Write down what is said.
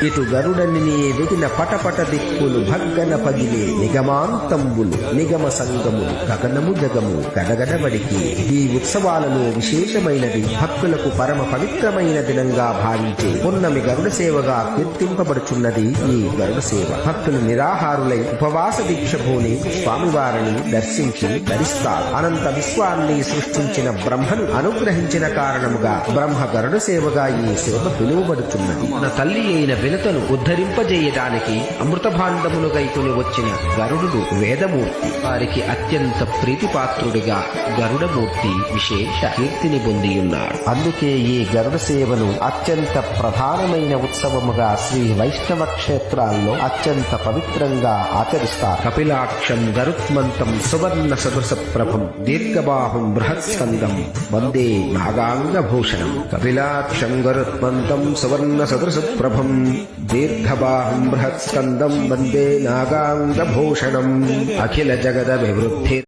ఇటు గరుడని వెదిన పటపట దిక్కులు భగ్గన పగిలే నిగమాంతంబులు నిగమ సంగములు గగనము జగము గడగడబడికి. ఈ ఉత్సవాలలో విశేషమైనది భక్తులకు పరమ పవిత్రమైన దినంగా భావించే పున్నమి గరుడ సేవగా కీర్తింపబడుచున్నది ఈ గరుడ సేవ. భక్తులు నిరాహారులై ఉపవాస దీక్ష భూని స్వామివారిని దర్శించి ధరిస్తారు. అనంత విశ్వాన్ని సృష్టించిన బ్రహ్మను అనుగ్రహించిన కారణముగా బ్రహ్మ గరుడ సేవగా ఈ సేవ పిలువబడుచున్నది. మన తల్లి అయిన వినతను ఉద్ధరింపజేయడానికి అమృత భాండమును గైకొని వచ్చిన గరుడు వేదమూర్తి. వారికి అత్యంత ప్రీతిపాత్రుడిగా గరుడమూర్తి విశేష కీర్తిని పొందియున్నాడు. అందుకే ఈ గరుడ సేవను అత్యంత ప్రధానమైన ఉత్సవముగా శ్రీ వైష్ణవ క్షేత్రాల్లో అత్యంత పవిత్రంగా ఆచరిస్తారు. కపిలాక్షం గరుత్మంతం సువర్ణ సదృశ ప్రభం దీర్ఘబాహుం బృహత్స్కందం వందే నాగాంగభూషణం. కపిలాక్షం గరుత్మంతం సువర్ణ సదృశ ప్రభం దీర్ఘబాహుం బృహత్స్కందం వందే నాగాంగభూషణం. అఖిల జగద వివృద్ధి